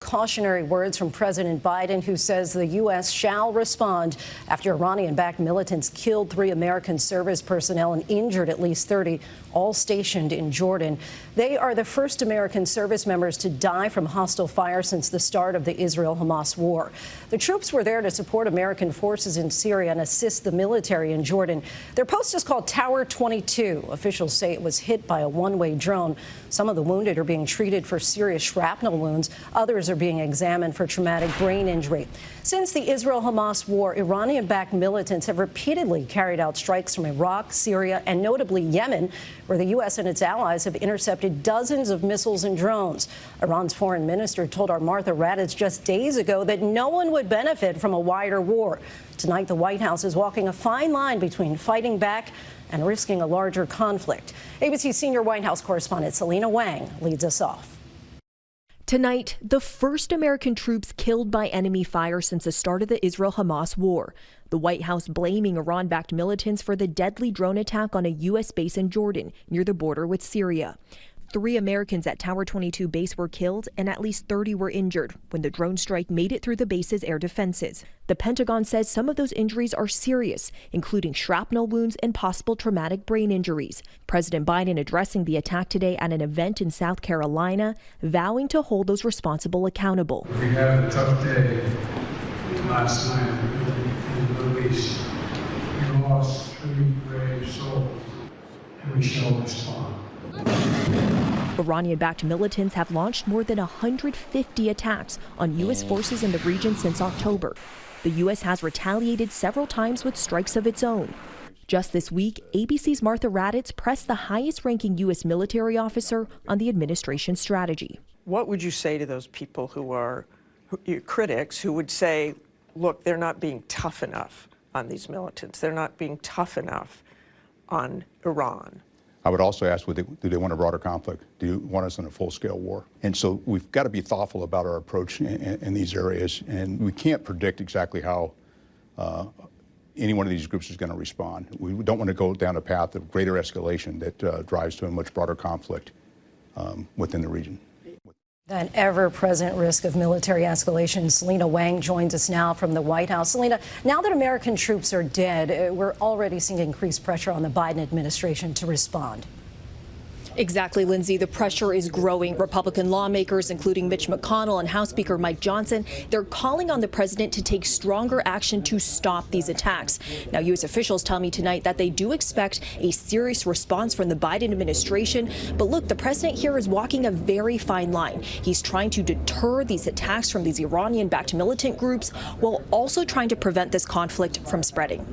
Cautionary words from President Biden, who says the U.S. shall respond after Iranian-backed militants killed 3 American service personnel and injured at least 30, all stationed in Jordan. They are the first American service members to die from hostile fire since the start of the Israel-Hamas war. The troops were there to support American forces in Syria and assist the military in Jordan. Their post is called Tower 22. Officials say it was hit by a one-way drone. Some of the wounded are being treated for serious shrapnel wounds. Others are being examined for traumatic brain injury. Since the Israel-Hamas war, Iranian-backed militants have repeatedly carried out strikes from Iraq, Syria, and notably Yemen, where the U.S. and its allies have intercepted dozens of missiles and drones. Iran's foreign minister told our Martha Raddatz just days ago that no one would benefit from a wider war. Tonight, the White House is walking a fine line between fighting back and risking a larger conflict. ABC senior White House correspondent Selena Wang leads us off. Tonight, the first American troops killed by enemy fire since the start of the Israel-Hamas war. The White House blaming Iran-backed militants for the deadly drone attack on a U.S. base in Jordan near the border with Syria. 3 Americans at Tower 22 base were killed and at least 30 were injured when the drone strike made it through the base's air defenses. The Pentagon says some of those injuries are serious, including shrapnel wounds and possible traumatic brain injuries. President Biden addressing the attack today at an event in South Carolina, vowing to hold those responsible accountable. We had a tough day last night in the Middle East. We lost 3 brave souls, and we shall respond. Iranian-backed militants have launched more than 150 attacks on U.S. forces in the region since October. The U.S. has retaliated several times with strikes of its own. Just this week, ABC's Martha Raddatz pressed the highest-ranking U.S. military officer on the administration's strategy. What would you say to those people who are critics who would say, look, they're not being tough enough on these militants. They're not being tough enough on Iran. I would also ask, do they want a broader conflict? Do you want us in a full-scale war? And so we've got to be thoughtful about our approach in these areas, and we can't predict exactly how any one of these groups is going to respond. We don't want to go down a path of greater escalation that drives to a much broader conflict within the region. That ever-present risk of military escalation. Selena Wang joins us now from the White House. Selena, now that American troops are dead, we're already seeing increased pressure on the Biden administration to respond. Exactly, Lindsay. The pressure is growing. Republican lawmakers, including Mitch McConnell and House Speaker Mike Johnson, they're calling on the president to take stronger action to stop these attacks. Now, U.S. officials tell me tonight that they do expect a serious response from the Biden administration. But look, the president here is walking a very fine line. He's trying to deter these attacks from these Iranian-backed militant groups while also trying to prevent this conflict from spreading.